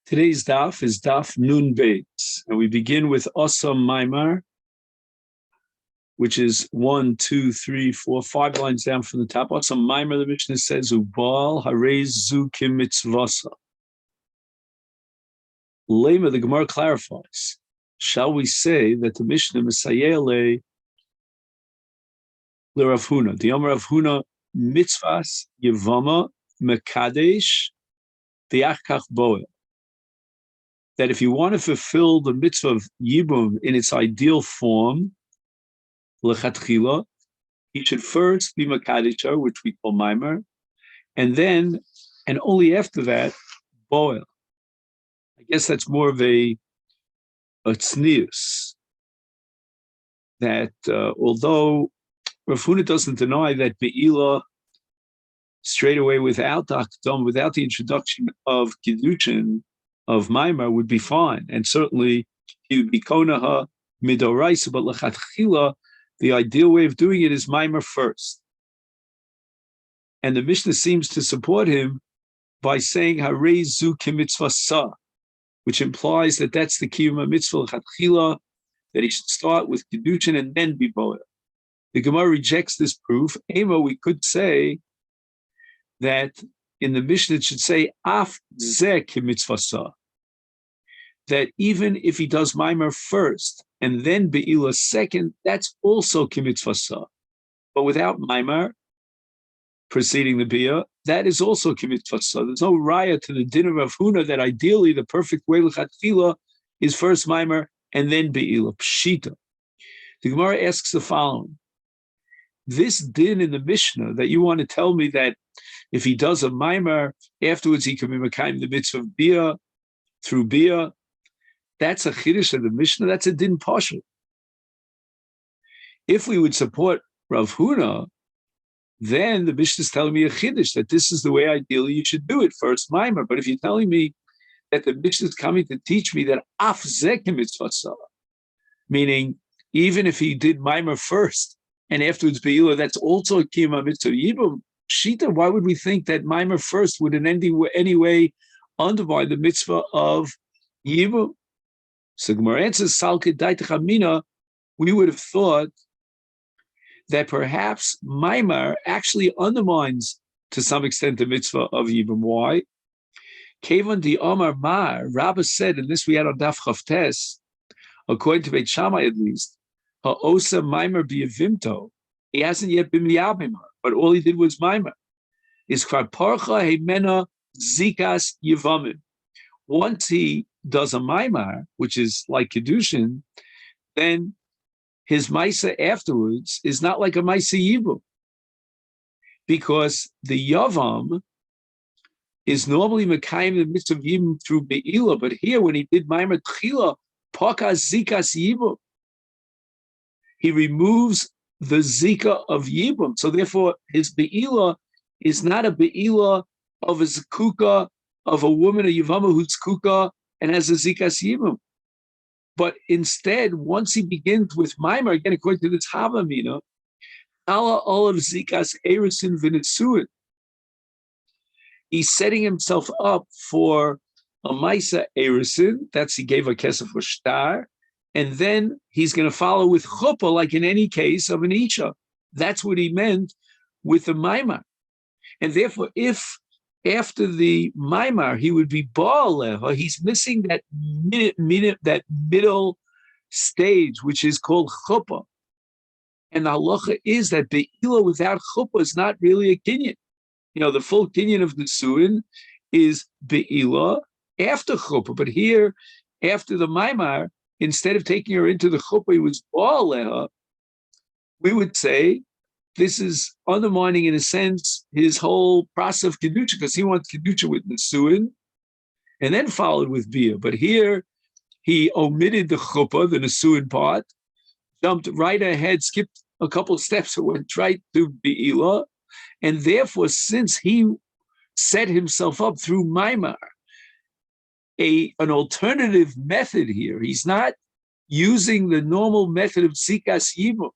Today's daf is daf Nun Beis, and we begin with Osam Maimar, which is 1, 2, 3, 4, 5 lines down from the top. Osam Maimar, the Mishnah says, Ubal Harez Zu Kim Mitzvasa. Lema, the Gemara clarifies, shall we say that the Mishnah Mesayele Le Rav Huna, the Amar Rav Huna, Mitzvas Yevamot Mekadesh V'Achkach Boel, that if you want to fulfill the mitzvah of Yibum in its ideal form, lechatchila, he should first be Makadisha, which we call Maimer, and then, and only after that, Boel. I guess that's more of a tznius, that although Rav Huna doesn't deny that Be'ila, straight away without the introduction of Kiddushin, of Maimar would be fine, and certainly he would be konaha midoraisa, but lechatchila, the ideal way of doing it is Maimar first. And the Mishnah seems to support him by saying harei zu kimitzvah sa, which implies that that's the kiyuma mitzvah lechatchila, that he should start with Kiddushin and then be boel. The Gemara rejects this proof. Ema, we could say that in the Mishnah it should say af zeh kimitzvah sa, that even if he does Maimer first and then Be'ila second, that's also Kimitzvah Sa. But without Maimer preceding the Bia, that is also Kimitzvah Sa. There's no raya to the din of Rav Huna that ideally the perfect way L'chatchila is first Maimer and then Be'ila, Pshita. The Gemara asks the following. This din in the Mishnah that you want to tell me that if he does a Maimer, afterwards he can be Mekayim the mitzvah of Bia through Bia, that's a chiddush of the Mishnah. That's a din pashut. If we would support Rav Huna, then the Mishnah is telling me a chiddush that this is the way ideally you should do it, first Maimer. But if you're telling me that the Mishnah is coming to teach me that af zeh mitzvah sa, meaning even if he did Maimer first and afterwards Be'ila, that's also a kiyuma mitzvah yibum, shita, why would we think that Maimer first would in any way undermine the mitzvah of yibum? So Gemara answers, Salke Daitachamina, we would have thought that perhaps Maimar actually undermines to some extent the mitzvah of Yibum. Why? Kevan di Omar Mar, Rabbah said, and this we had on Daf Chavtes, according to Beit Shammai at least, Ha'osa Maimar b'yavimto, he hasn't yet been miyavimar, but all he did was Maimar. Is kvar parcha heimena zikas yevamim. Once he does a Maimar, which is like Kiddushin, then his Maisa afterwards is not like a Maisa Yibum, because the Yavam is normally Mekayim the mitzvah of Yibum through Be'ila, but here when he did Maimar Tchila, Pakas Zikas Yibum, he removes the Zika of Yibum. So therefore his Be'ila is not a Be'ila of a Zekuka, of a woman, a Yevamot who's Kuka, and has a Zikas Yibum. But instead, once he begins with Maimar, again, according to this Havamina, Allah Olav Zikas Erisin Vinitsuin, he's setting himself up for a Maisa Erisin, that's he gave a Kesef for Shtar, and then he's going to follow with Chuppah, like in any case of an Isha. That's what he meant with the Maimar. And therefore, if after the Maimar, he would be Ba'aleha. He's missing that middle stage, which is called Chuppah. And the halacha is that Be'ila without Chuppah is not really a kinyan. You know, the full kinyan of the Suin is Be'ila after Chuppah. But here, after the Maimar, instead of taking her into the Chuppah, he was Ba'aleha, we would say, this is undermining, in a sense, his whole process of Kedusha, because he wants Kedusha with Nesuin, and then followed with Bia. But here, he omitted the Chuppah, the Nesuin part, jumped right ahead, skipped a couple of steps, and went right to Be'ila. And therefore, since he set himself up through Maimar, an alternative method here, he's not using the normal method of Zikas Yibum,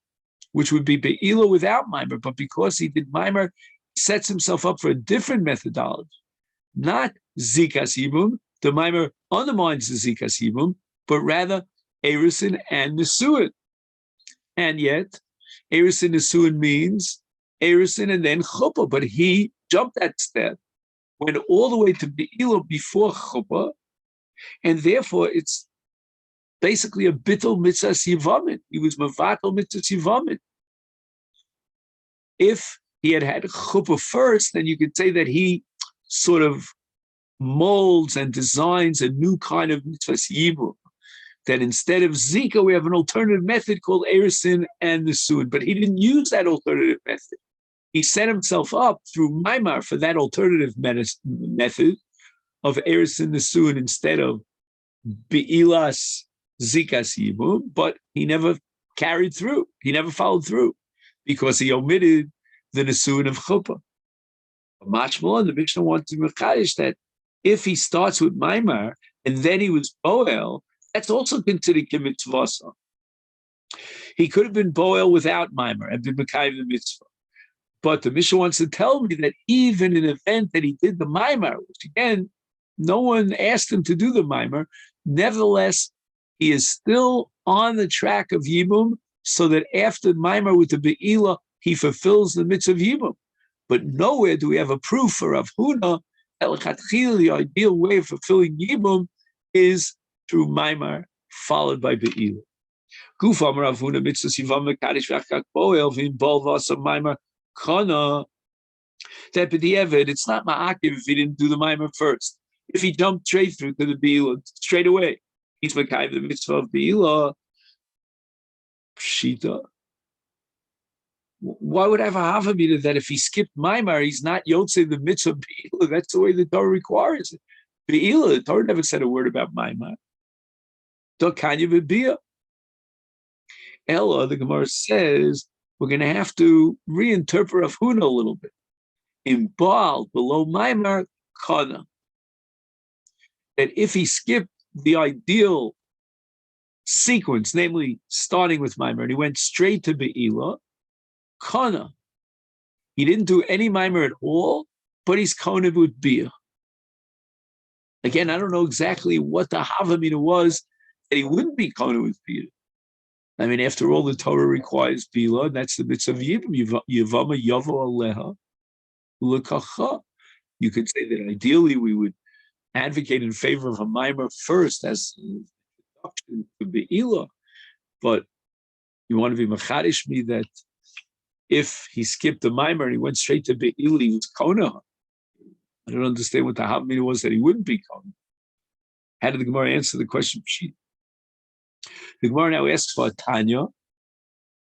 which would be Be'ila without Maimar, but because he did Maimar, he sets himself up for a different methodology, not Zikas Yibum, the Maimar undermines the Zikas Yibum, but rather Erisin and Nesuin. And yet, Erisin Nesuin means Erisin and then Chuppah, but he jumped that step, went all the way to Be'ila before Chuppah, and therefore it's basically a bittul mitzvah Yevamot. He was mavatal mitzvah Yevamot. If he had chuppah first, then you could say that he sort of molds and designs a new kind of mitzvah yibum. That instead of Zika, we have an alternative method called Erisin and Nesuin. But he didn't use that alternative method. He set himself up through Maimar for that alternative method of Erisin Nesuin instead of Be'ilas Zikas Yibum, but he never carried through. He never followed through because he omitted the Nesuin of Chuppah. Much more, the Mishnah wants to mechadish that if he starts with Maimar and then he was Boel, that's also considered Kimitzvasa. He could have been Boel without Maimar and been Mekayim the mitzvah. But the Mishnah wants to tell me that even in an event that he did the Maimar, which again, no one asked him to do the Maimar, nevertheless, he is still on the track of Yibum, so that after Maimar with the Be'ila, he fulfills the mitzvah of Yibum. But nowhere do we have a proof for Rav Huna that the ideal way of fulfilling Yibum is through Maimar, followed by Be'ila. Gufam Rav Huna mitzvah Yivamot Kaddish V'Achak Boel V'Imbol V'Asa Maimar Kana. That b'di'evid, it's not ma'akiv if he didn't do the Maimar first. If he jumped straight through to the Be'ila straight away, he's Mekayim the mitzvah of Be'ila. Pshita. Why would I have a havamina that if he skipped Maimar, he's not Yotzei the mitzvah of Be'ila? That's the way the Torah requires it. Be'ila, the Torah never said a word about Maimar. Do kanya v'bia. Ella, the Gemara says, we're going to have to reinterpret Rav Huna a little bit. In Baal, below Maimar, Kana. That if he skipped the ideal sequence, namely starting with Maimar, and he went straight to Be'ila, Kana. He didn't do any Maimar at all, but he's Kana with Bia. Again, I don't know exactly what the Havamina was that he wouldn't be Kana with Bia. I mean, after all, the Torah requires Bila, and that's the mitzvah of Yibum, Yevama Yavo Aleha L'kacha. You could say that ideally we would advocate in favor of a Maimar first as an introduction to Be'ila, but you want to be machadish me that if he skipped the Maimar and he went straight to Be'ila, he was Kona. I don't understand what the Havamina was that he wouldn't be Kona. How did the Gemara answer the question? The Gemara now asks for a Tanya.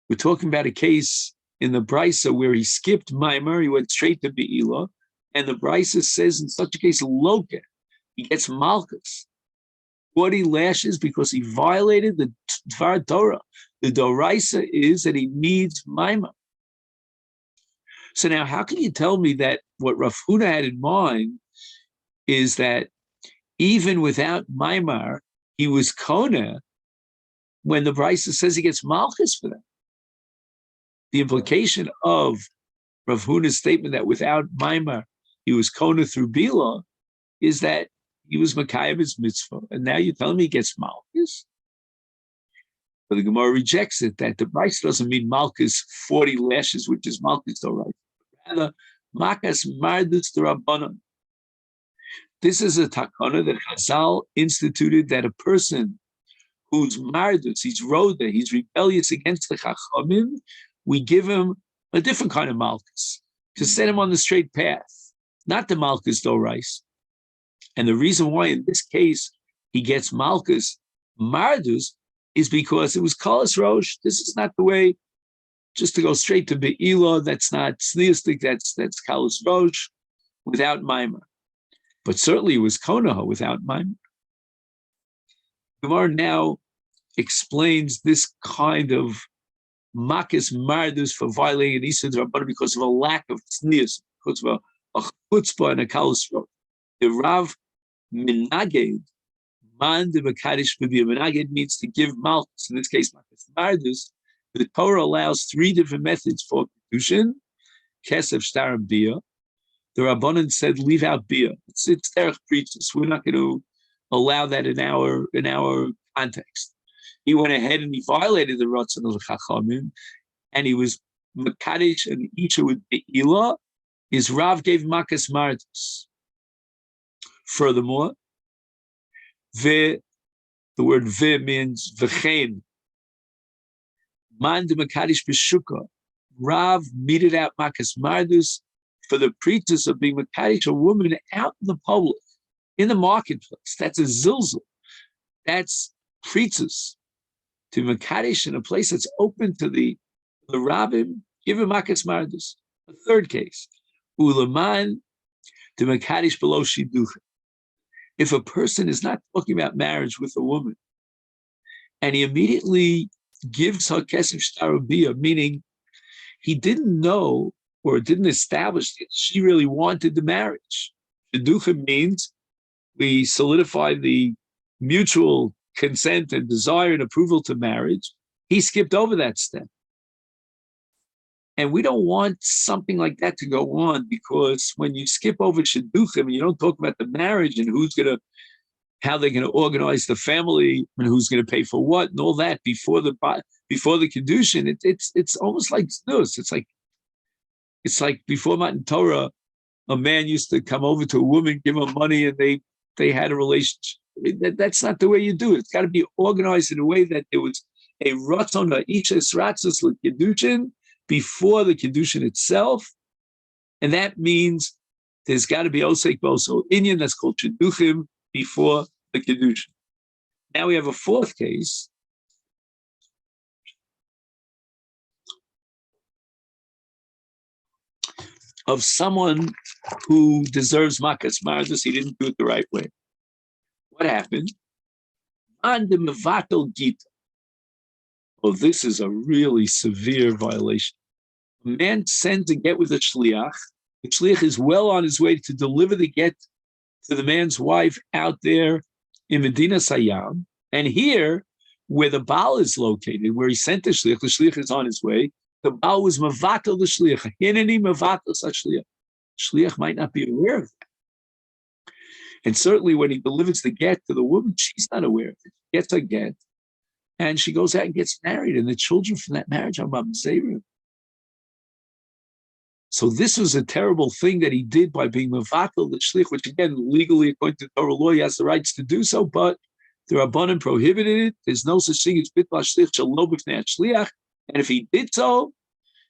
We're talking about a case in the Brisa where he skipped Maimar, he went straight to Be'ila, and the Brisa says in such a case, Loke, he gets Malchus. 40 lashes because he violated the Dvar Torah. The Doraisa is that he needs Maimar. So now how can you tell me that what Rav Huna had in mind is that even without Maimar, he was Kona, when the Brisa says he gets Malchus for that? The implication of Rav Huna's statement that without Maimar he was Kona through Bila is that he was Mekayim his mitzvah, and now you're telling me he gets Malchus? But the Gemara rejects it, that the Brisa doesn't mean Malchus 40 lashes, which is Malchus all right. Rather, Makas Mardus the Rabbanon. This is a takana that Chazal instituted, that a person who's mardus, he's roda, he's rebellious against the chachamim, we give him a different kind of malchus to set him on the straight path, not the malchus dorais. And the reason why in this case he gets malchus mardus is because it was kalas rosh. This is not the way just to go straight to be'ila. That's not sneistic. That's kalas rosh without maimar. But certainly it was konaha without maimar. Gemara now explains this kind of makis mardus for violating an Issa D'Rabbanan because of a lack of tznius, because of a chutzpah and a kalos rosh. The Rav minaged, man de b'kadish b'biyah. Minaged means to give malchus. In this case, makis mardus. The Torah allows 3 different methods for kedushin: kesef, shtar, and biyah. The Rabbanan said, leave out biyah. It's derech preachers. We're not going to allow that in our context. He went ahead and he violated the Ratzon of the Chachamim, and he was Makadesh and Isha with Be'ila. His Rav gave Makas Mardus. Furthermore, the word Ve means V'chein. Man de Makadesh B'shuka. Rav meted out Makas Mardus for the pretense of being Makadesh, a woman out in the public, in the marketplace. That's a zilzul. That's pretense. To Makadesh in a place that's open to the Rabbim, give him Makas Mardus. A third case. Ulaman to Makadesh below Shiducha. If a person is not talking about marriage with a woman, and he immediately gives her Kesef Shtarabiyah, meaning he didn't know or didn't establish that she really wanted the marriage. Shiducha means we solidify the mutual consent and desire and approval to marriage. He skipped over that step. And we don't want something like that to go on, because when you skip over shidduchim and you don't talk about the marriage and how they're going to organize the family and who's going to pay for what and all that before the kedushin, it's almost like znus. It's like before Matan Torah, a man used to come over to a woman, give her money, and they had a relationship. I mean, that's not the way you do it. It's got to be organized in a way that there was a ratzon ha'ishes ratzos l'kedushin before the kedushin itself, and that means there's got to be osek b'oso inyan, that's called shidduchim, before the kedushin. Now we have a fourth case. Of someone who deserves makas mardus, he didn't do it the right way. What happened? On the mevatel gita. Oh, this is a really severe violation. A man sends a get with a shliach. The shliach is well on his way to deliver the get to the man's wife out there in Medina Sayyam. And here, where the Baal is located, where he sent the shliach is on his way. The Baal was mevatel the shliach. Hineni mevatel such shliach. Shliach might not be aware of that. And certainly when he delivers the get to the woman, she's not aware of it. She gets a get, and she goes out and gets married, and the children from that marriage are mamzerim. So this was a terrible thing that he did by being mevatel the shliach, which again, legally, according to Torah law, he has the rights to do so, but the Rabbanim prohibited it. There's no such thing as bitla shliach shelo b'fnei shliach. And if he did so,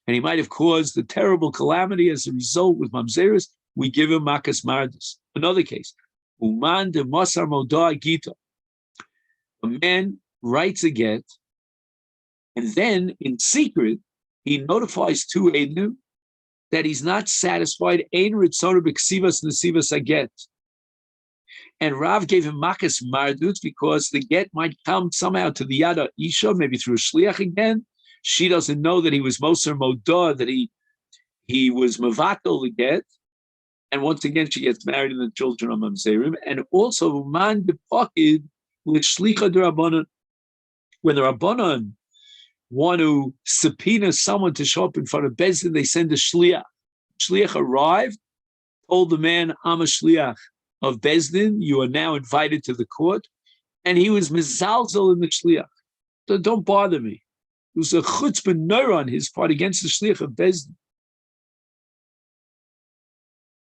and he might have caused a terrible calamity as a result with mamzeris, we give him makas mardus. Another case. Uman de Mosar Modah Gita. A man writes a get, and then in secret, he notifies two Eidim that he's not satisfied. Ein ritzonu b'ksivas nesivas aget. And Rav gave him makas mardut because the get might come somehow to the Yada Isha, maybe through a shliach again. She doesn't know that he was Mosar Modah, that he was mevatel the get. And once again, she gets married and the children are mamzerim. And also, man depakid l'shlicha d'Rabbanan. When the Rabbanan want to subpoena someone to show up in front of Bezdin, they send a shliach. Shliach arrived, told the man, I'm a shliach of Bezdin. You are now invited to the court. And he was mezalzel in the shliach. So don't bother me. It was a chutzpah nor on his part against the shliach of Bezdin.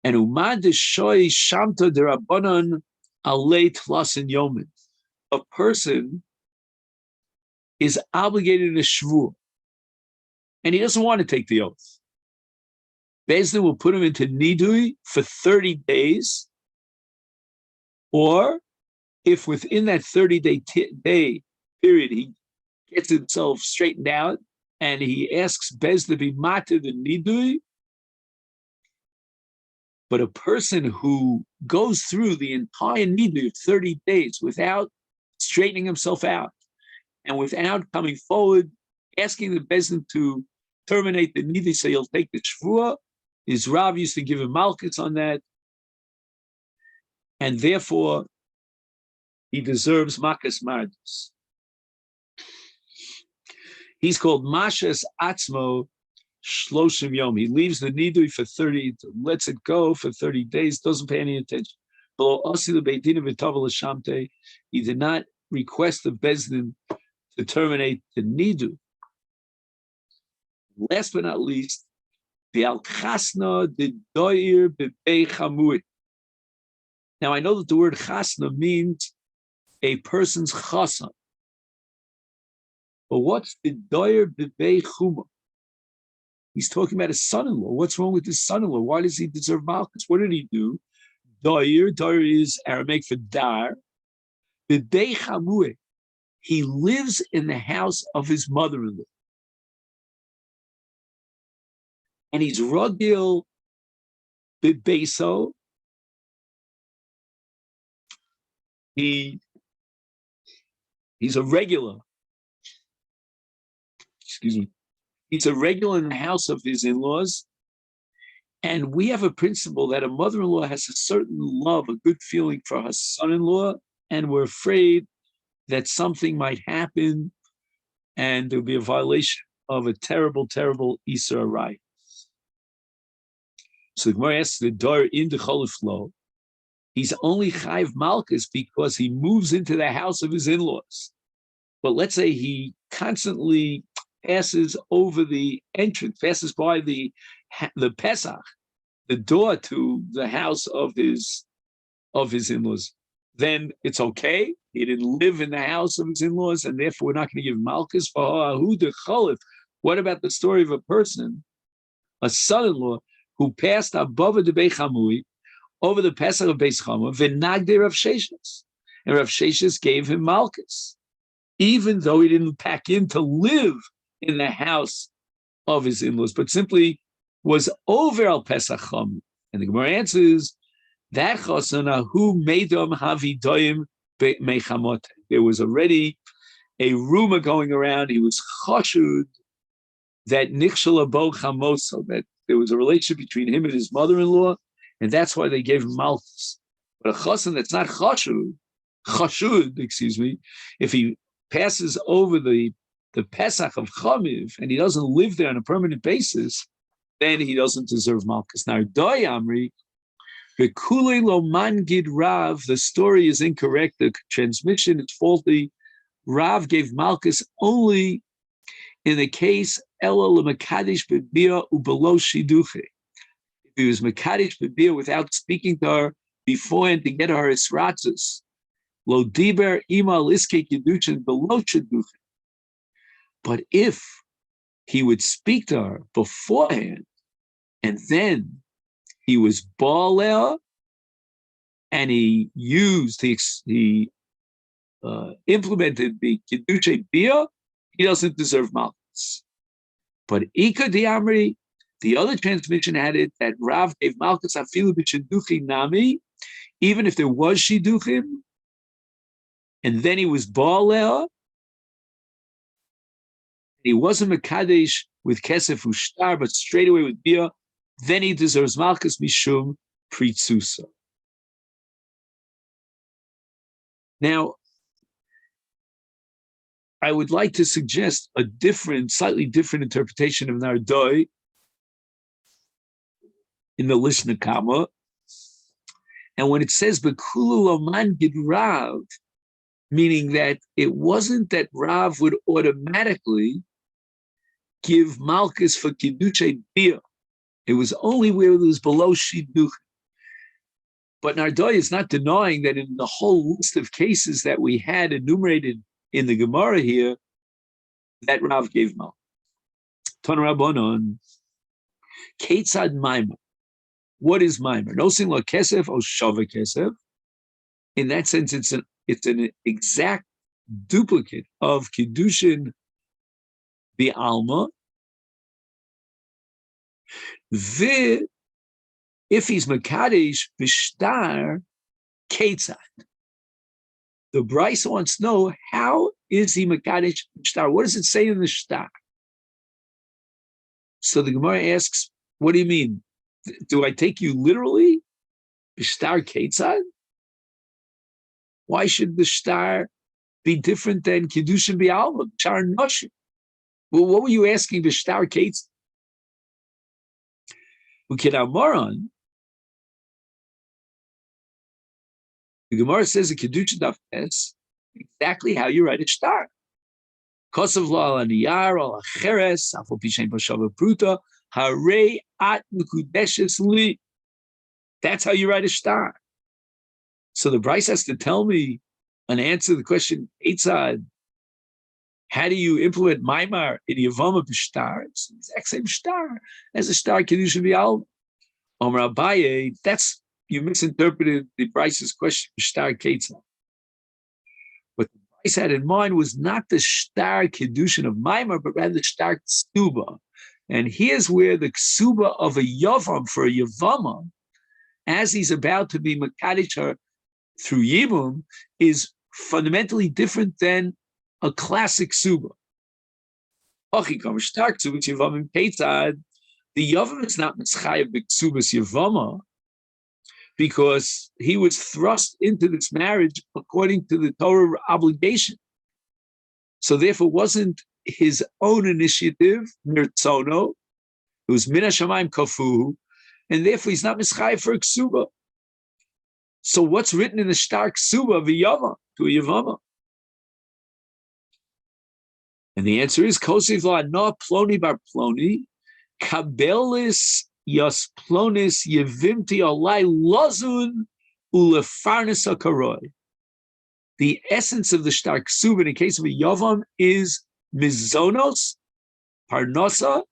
And umad shoy shamta derabanan alei tlasin yomin. A person is obligated in a shvur, and he doesn't want to take the oath. Bezdin will put him into nidui for 30 days, or if within that 30-day day period he gets himself straightened out and he asks Bezdin to be matir the nidui. But a person who goes through the entire nidui of 30 days without straightening himself out and without coming forward, asking the Bezdin to terminate the nidui so he'll take the shvua, his Rav used to give him malchus on that, and therefore he deserves makas mardus. He's called Mashas Atzmo Shloshim Yom. He leaves the nidui for 30, lets it go for 30 days, doesn't pay any attention. He did not request the Bezdin to terminate the nidu. Last but not least, the al-chasna the doir bebei chamui. Now I know that the word chasna means a person's chasna. But what's the doir bebei chuma? He's talking about his son-in-law. What's wrong with his son-in-law? Why does he deserve malchus? What did he do? Doir is Aramaic for dar. Bebei chamui. He lives in the house of his mother-in-law. And he's ragil bebeso. He's a regular. Excuse me. He's a regular in the house of his in-laws. And we have a principle that a mother-in-law has a certain love, a good feeling for her son-in-law, and we're afraid that something might happen and there'll be a violation of a terrible, terrible Isra right. So the Gemara asks the door in the Choliflo, he's only Chayv Malchus because he moves into the house of his in-laws. But let's say he constantly passes over the entrance, passes by the Pesach, the door to the house of his in-laws. Then it's okay. He didn't live in the house of his in-laws, and therefore we're not going to give Malchus for the Cholif. What about the story of a person, a son-in-law, who passed above the Bei Chamui, over the Pesach of Beis Chama, v'nagde Rav Sheshes, and Rav Sheshes gave him Malchus, even though he didn't pack in to live in the house of his in-laws, but simply was over al Pesach Chama. And the Gemara answers that chasana who meidom havidoyim mechamot. There was already a rumor going around. He was chashud that nichshel abo chamoso, that there was a relationship between him and his mother-in-law, and that's why they gave him Malchus. But a chasan that's not chashud, if he passes over the Pesach of Chamiv and he doesn't live there on a permanent basis, then he doesn't deserve Malchus. Now, Doi Amri, Bekule lo mangid Rav, the story is incorrect, the transmission is faulty. Rav gave Malchus only in the case Ela lemakadish bebia ubelo shiduche. If he was makadish bebia without speaking to her beforehand to get her esratzis, lo diber ima liske kedushin below shiduche. But if he would speak to her beforehand and then he was baaleh and he implemented the kedushay bia, he doesn't deserve Malchus. But Ika Diamri, the other transmission had it that Rav gave Malchus afilu b'shiduchi nami, even if there was shiduchim, and then he was baaleh, he wasn't mekadesh with kesef ushtar, but straight away with bia, then he deserves Malchus mishum pritzusa. Now, I would like to suggest a slightly different interpretation of Nardoi in the Lishna Kama. And when it says Bekulu Loman Gid Rav, meaning that it wasn't that Rav would automatically give Malchus for Kiddushay Bia. It was only where it was below Shidduch. But Nardoi is not denying that in the whole list of cases that we had enumerated in the Gemara here, that Rav gave Malchus. Ton Rabbanon, Ketzad Maimer. What is Maimer? Nosin lo kesef or shava kesef. In that sense, it's an exact duplicate of Kiddushin the Alma. If he's Makadesh Bishtar Ketzad. The Bryce wants to know, how is he Makadesh Bishtar? What does it say in the Shtar? So the Gemara asks, what do you mean? Do I take you literally? Bishtar Ketzad? Why should the Shtar be different than Kiddushin B'Alma, Shtar Noshim? Well, what were you asking Bishtar Ketzad? Ukid Amoron, The Gemara says in Kedusha Daf Tes exactly how you write a star. Kosav lo al aniyar al acheres afal pishein b'shava pruta harei at mekudeshes li. That's how you write a star. So the Bryce has to tell me an answer to the question, Eitzad, how do you implement Maimar in Yevamot b'shtar? It's the exact same star as a star Kedusha v'alma. Amar Abaye, that's, you misinterpreted the Bryce's question, star Keitzad. What the Bryce had in mind was not the star Kedushin of Maimar, but rather the star Ksuba. And here's where the Ksuba of a Yavam for a Yevama, as he's about to be Makadish through Yibum, is fundamentally different than a classic Ksuba. The Yavam is not Mischayev B'Ksubas Yevama, because he was thrust into this marriage according to the Torah obligation. So therefore, it wasn't his own initiative, Mirtzono. It was Min HaShamayim Kafuhu, and therefore he's not Mischayev for a Ksuba. So what's written in the Shtar Ksuba of a Yava to a Yevama? And the answer is Kosiv La No Ploni Bar Ploni, Kabelis Yas Plonis Yevimti Alai Lazun Ulefarnis HaKaroi. The essence of the Shtar Ksuba in the case of a Yavam is Mizonos, Parnosa,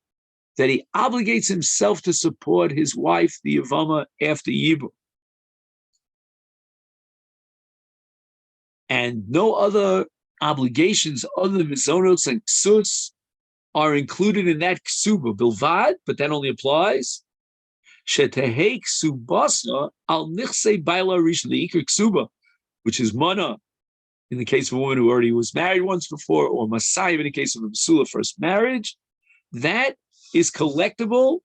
that he obligates himself to support his wife, the Yevama, after Yibum. And no other obligations other than Mizonos and Ksus are included in that Ksuba, Bilvad, but that only applies Shetehei Ksubasa al Nichse Baila Rishli Ksuba, which is Mana in the case of a woman who already was married once before, or Masayim in the case of a Basula first marriage. That is collectible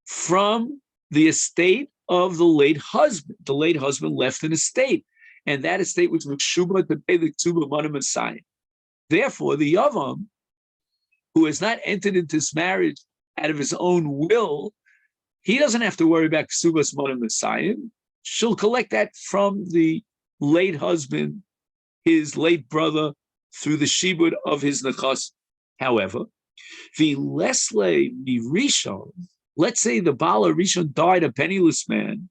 from the estate of the late husband. The late husband left an estate, and that estate was Meshuba to pay the Ksuba Mana Masayim. Therefore, the Yavam, who has not entered into this marriage out of his own will, he doesn't have to worry about Ksubas Mana Masayim. She'll collect that from the late husband, his late brother, through the shibud of his nachas. However, the Lesle Rishon, let's say the Bala Rishon died a penniless man,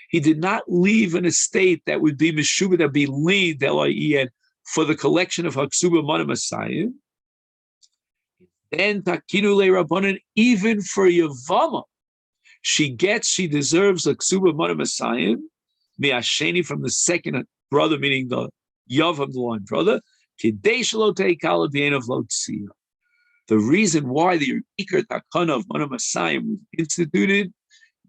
he did not leave an estate that would be Meshuba, that would be lead for the collection of Haksuba Mana Masayim. Then Takinu Le Rabbanan, even for Yevama, she deserves a Ksuba Mana Masayim, Miasheni, from the second brother, meaning the Yavam, the line brother, the reason why the Iker Takana of Mana Masayim was instituted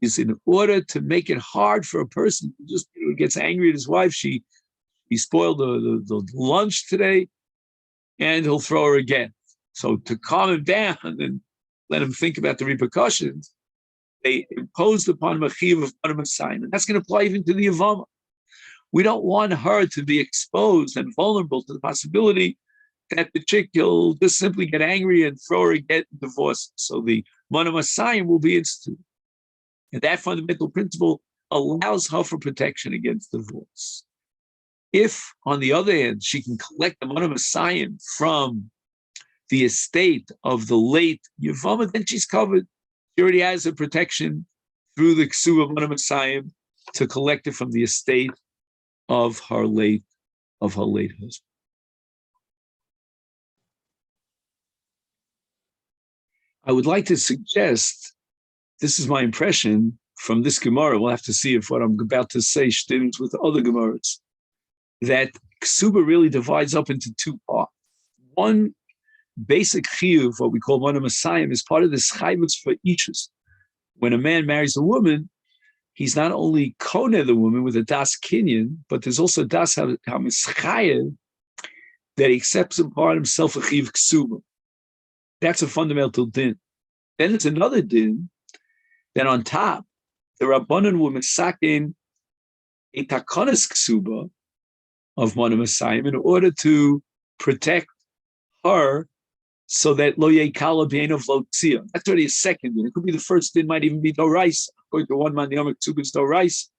is in order to make it hard for a person who just gets angry at his wife. He spoiled the lunch today, and he'll throw her again. So to calm him down and let him think about the repercussions, they imposed upon him a chiv of Mana Masayim, and that's going to apply even to the Yevama. We don't want her to be exposed and vulnerable to the possibility that the chick will just simply get angry and throw her and get divorced. So the Mana Masayim will be instituted. And that fundamental principle allows her for protection against divorce. If, on the other hand, she can collect the Mana Masayim from the estate of the late Yevama, then she's covered. She already has a protection through the Ksuba Mana Masayim to collect it from the estate of her late husband. I would like to suggest, this is my impression from this Gemara, we'll have to see if what I'm about to say stems with other Gemaras, that Ksuba really divides up into two parts. One basic chiyuv, what we call Mana Masayim, is part of the chayvus for Ichus. When a man marries a woman, he's not only kone the woman with a das kinyan, but there's also das hamischayev, that he accepts upon himself a chiv ksuba. That's a fundamental din. Then there's another din that on top, the Rabbanan will misakin a takonis ksuba of Mana Masayim in order to protect her, so that lo yekala b'einav lo tzia. That's already a second din. It could be the first din, might even be doraisa. According to one man, the Yomi ksuba is doraisa.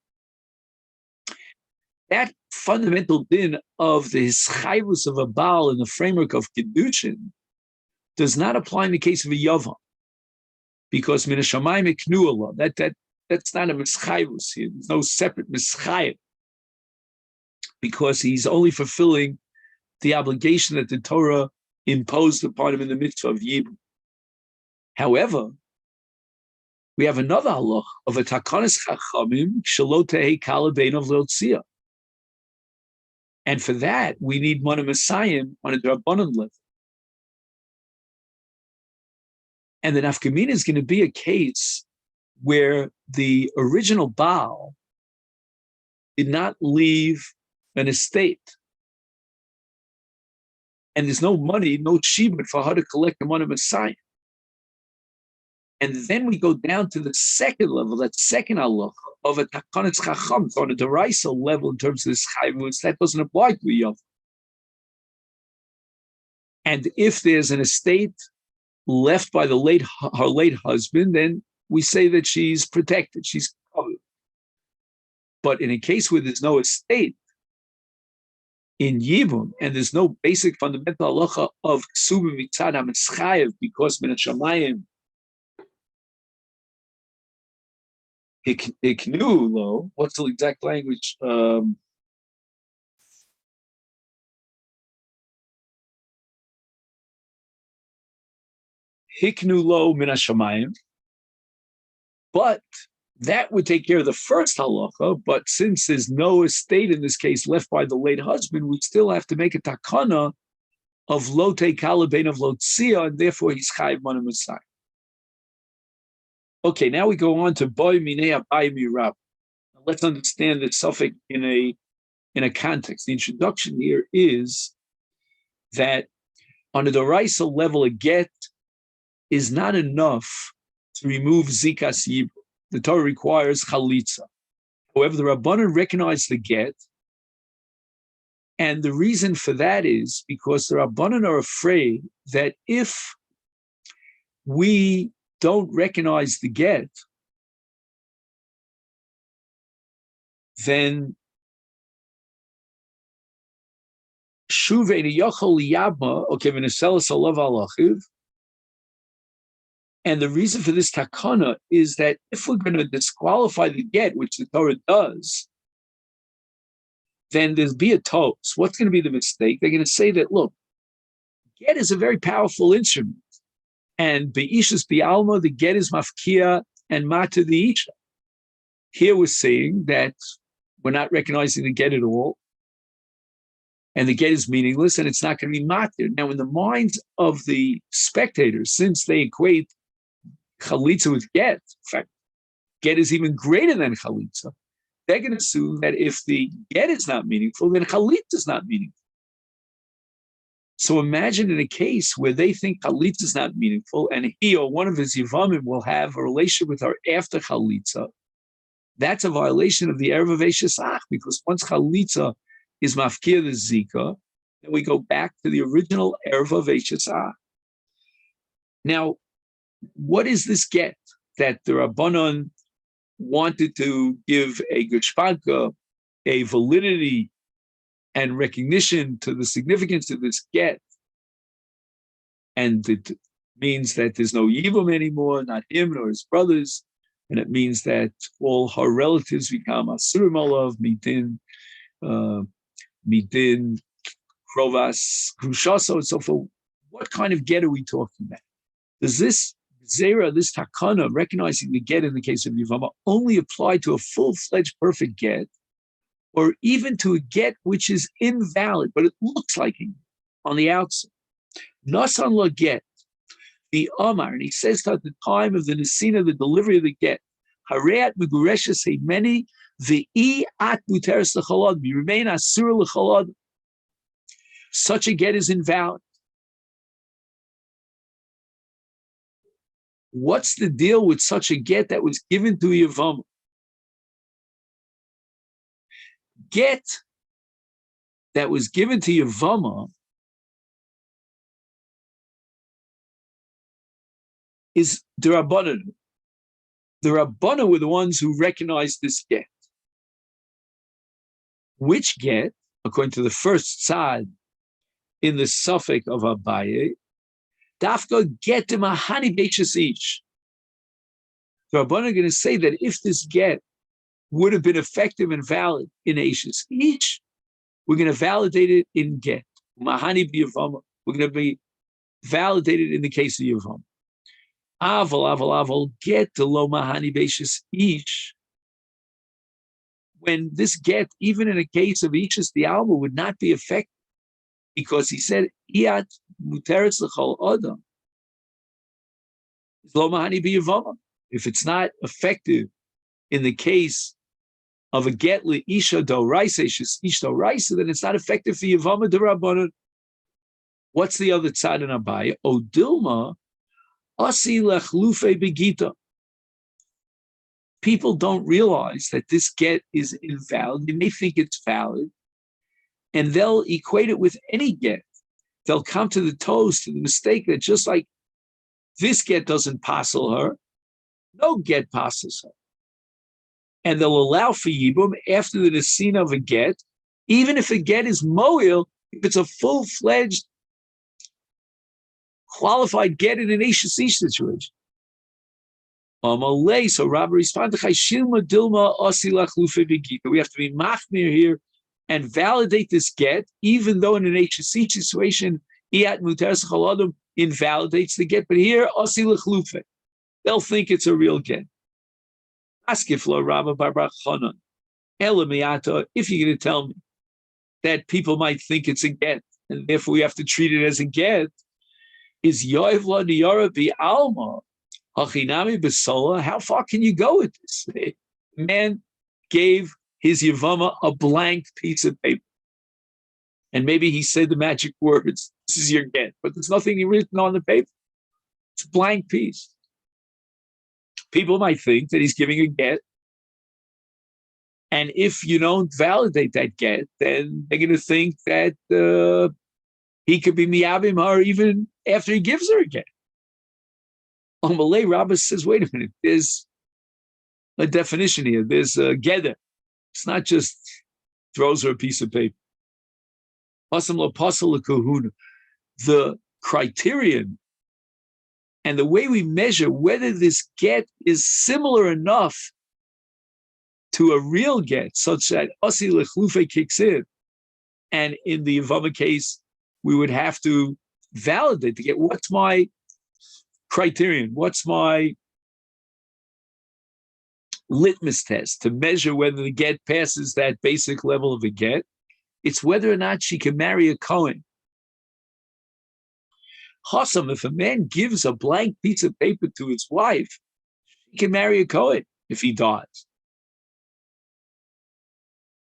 that fundamental din of the hischayvus of a Baal in the framework of Kiddushin does not apply in the case of a Yavam, because min hashamayim iknu Allah, that's not a mischayvus here. There's no separate mischayev, because he's only fulfilling the obligation that the Torah imposed upon him in the mitzvah of Yibum. However, we have another halach of a takanas chachamim shelo tehei kala beinav leotzia. And for that, we need mana Messiahim on a Drabanan level. And the nafkamina is going to be a case where the original Baal did not leave an estate. And there's no money, no shibud for her to collect the mana Messiah. And then we go down to the second level, that second halacha of a takanas chacham, on a deraisa level in terms of this chayvus, that doesn't apply to a yav. And if there's an estate left by her late husband, then we say that she's protected, she's covered. But in a case where there's no estate in Yibum, and there's no basic fundamental halacha of ksubim mitzad ha-mischayev, because min hashamayim iknu lo, what's the exact language? Hiknu lo min hashamayim. But that would take care of the first halacha. But since there's no estate in this case left by the late husband, we still have to make a takana of lo teikala bein of lotzia, and therefore he's chayiv mana Messiah. Okay, now we go on to boy minei abai mirab. Let's understand the suffix in a context. The introduction here is that on a doraisa level, a get is not enough to remove zikas yibum. The Torah requires chalitza. However, the Rabbanan recognize the get, and the reason for that is because the Rabbanan are afraid that if we don't recognize the get, then shuvei niyachol liyabma, okay, v'neselas alav alachiv. And the reason for this takana is that if we're going to disqualify the get, which the Torah does, then there's be a toast. What's going to be the mistake? They're going to say that, look, get is a very powerful instrument. And be'ishas bi'alma, the get is mafkia and mata the isha. Here we're saying that we're not recognizing the get at all, and the get is meaningless, and it's not going to be matir. Now, in the minds of the spectators, since they equate chalitza with get, in fact, get is even greater than chalitza, they're going to assume that if the get is not meaningful, then chalitza is not meaningful. So imagine in a case where they think chalitza is not meaningful, and he or one of his yevamim will have a relationship with her after chalitza. That's a violation of the erev of Eishesach, because once chalitza is mafkir the zika, then we go back to the original erev of Eishesach. Now, what is this get that the Rabbanon wanted to give a gushpanka, a validity and recognition to the significance of this get? And it means that there's no Yibum anymore, not him nor his brothers. And it means that all her relatives become Asurim Olav, Midin, Krovas, Krushaso, and so forth. What kind of get are we talking about? Does this Zera, this takana, recognizing the get in the case of Yevamot, only apply to a full-fledged perfect get, or even to a get which is invalid, but it looks like it on the outside? Nasan la get, the Amar, and he says at the time of the Nesina, the delivery of the get, Hareat Megureshes Heimeni, the at Muteris Lechalad, you remain Asur Lechalad. Such a get is invalid. What's the deal with such a get that was given to Yevamot? Get that was given to Yevamot is the Rabbanan. The Rabbanan were the ones who recognized this get. which get, according to the first side in the suffix of Abaye, dafka get to mahani beishas each. The Rabbanan are going to say that if this get would have been effective and valid in Eishas each, we're going to validate it in get. Mahani b'Yevamot. We're going to be validated in the case of Yevamot. Aval, get to lo mahani beishas each. When this get, even in a case of Eishas the Alma, would not be effective, because he said, Iyat muteretz l'chol adam. Lo mahani b'Yevamot. If it's not effective in the case of a get le'isha doraisa, ish doraisa, then it's not effective for Yevamot d'Rabbanan. What's the other tzad in Abaye? O Dilma, asi lechlufe begita. People don't realize that this get is invalid. They may think it's valid, and they'll equate it with any get. They'll come to the toes to the mistake that just like this get doesn't passel her, no get passes her. And they'll allow for Yibum after the nesina of a get, even if a get is moil, if it's a full-fledged, qualified get in an Eishas Ish situation. So Rabbi responded, we have to be machmir here and validate this get, even though in an Eishas Ish situation, invalidates the get, but here, they'll think it's a real get. Ask if Rabbi Bar Chanan, if you're going to tell me that people might think it's a get, and therefore we have to treat it as a get, is Yoivla Niyara bi Alma, Hachinami Besola? How far can you go with this? The man gave his Yevama a blank piece of paper. And maybe he said the magic words, this is your get, but there's nothing written on the paper. It's a blank piece. People might think that he's giving a get, and if you don't validate that get, then they're going to think that he could be miyabim her even after he gives her a get. On Malay, Rabbah says, wait a minute, there's a definition here. There's a geder. It's not just throws her a piece of paper. The criterion and the way we measure whether this get is similar enough to a real get, such that Asi Lechlufe kicks in, and in the Yevama case, we would have to validate the get. What's my criterion? What's my litmus test to measure whether the get passes that basic level of a get? It's whether or not she can marry a Kohen. Chossam, if a man gives a blank piece of paper to his wife, he can marry a Kohen if he dies.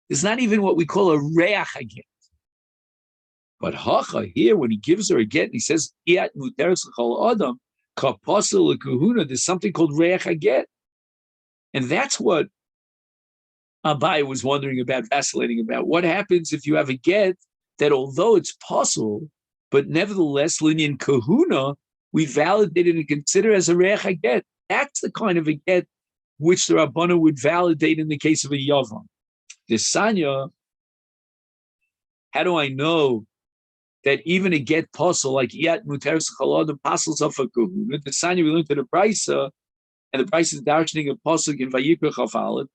It's not even what we call a reach get. But Hacha here, when he gives her a get, he says, Iyat muteres l'chol adam, kapasel l'kuhuna, there's something called reach get. And that's what Abai was wondering about, vacillating about. What happens if you have a get that, although it's possible, but nevertheless, linyan kahuna, we validate it and consider as a reach get. That's the kind of a get which the Rabbana would validate in the case of a Yavam. The Sanya, how do I know that even a get puzzle like Iyat Muteres Chaladim puzzles of a kahuna? The Sanya we learned to the Brisa, and the Brisa is darshaning a puzzle in Vayikra Chavalim.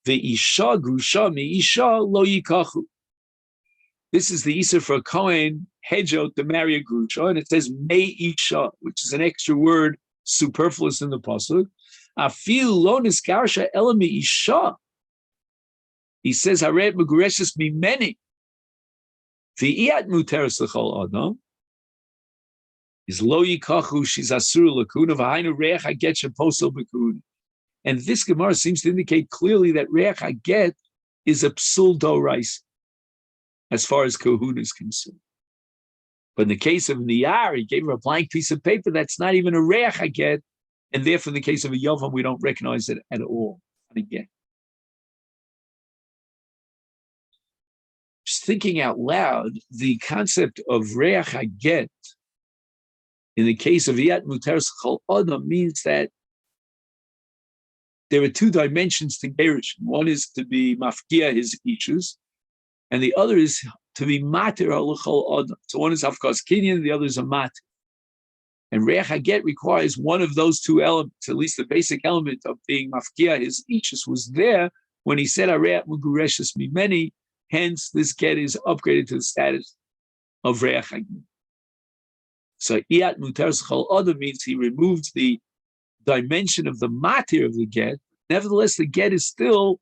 The Isha Grusha Mi Isha Lo Yikachu. This is the Isser for a Kohen Hedjot to marry a Grusha, and it says Me Isha, which is an extra word superfluous in the puzzle. Afil Lo Niskarsha Elami Isha. He says, Haret Megureshes Mi Meni. The Iyat Muteres L'chol Adam is Lo Yikachu, she's Asur L'kuna, V'hainu Reach HaGet Sheposel B'kuna. And this Gemara seems to indicate clearly that Reach HaGet is a psul doraisa as far as kahuna is concerned. But in the case of Niyar, he gave her a blank piece of paper that's not even a Reach HaGet, and therefore in the case of a Yovam, we don't recognize it at all. And again, just thinking out loud, the concept of Reach HaGet in the case of Iyat Muteres Chol Adam means that there are two dimensions to Gerish. One is to be mafkia his issues, and the other is to be matir l'chol adam. So one is Hafkas Kinyan, the other is a matir. And Reach Haget requires one of those two elements, at least the basic element of being mafkia, his ichus was there when he said Areat Mugureshes Mimeni, hence this get is upgraded to the status of Reach Haget. So Iat Muteres Chol Adam means he removed the dimension of the matir of the get. Nevertheless, the get is still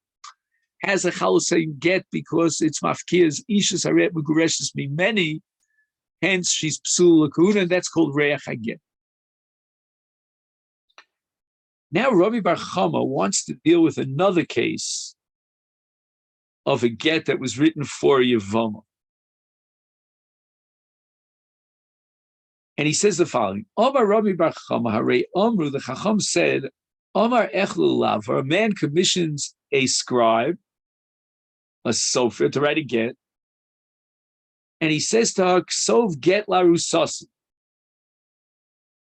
has a chalusayim get because it's mafkia's ishus Areat Mugureshes Mimeni. Hence, she's psul lakuna, and that's called reach haget. Now, Rabbi Bar Chama wants to deal with another case of a get that was written for Yevamot. And he says the following: Omar Rabbi Bar Chama, Hare Omru, the Chacham said, Omar Echlu Lav, a man commissions a scribe, a sofer, to write a get. And he says to her, Ksov get la rusasi.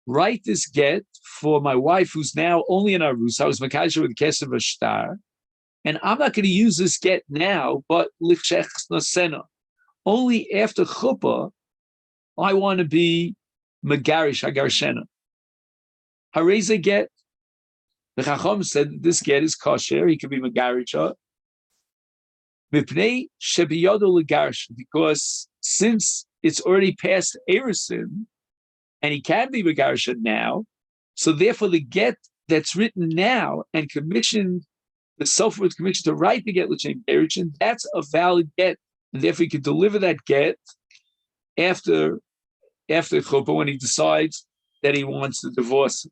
Write this get for my wife who's now only in Arus. I was Makasha with Kesev Ashtar. And I'm not going to use this get now, but Lichshech Nasena. Only after Chuppah, I want to be Megarish Agarshena. Hareza get. The Chacham said that this get is kosher. He can be Megarish. Because since it's already past Erisin, and he can be Megarisha now, so therefore the get that's written now and commissioned, the sofer was commissioned to write the get l'shem Erishin, that's a valid get, and therefore he could deliver that get after Chuppah when he decides that he wants to divorce.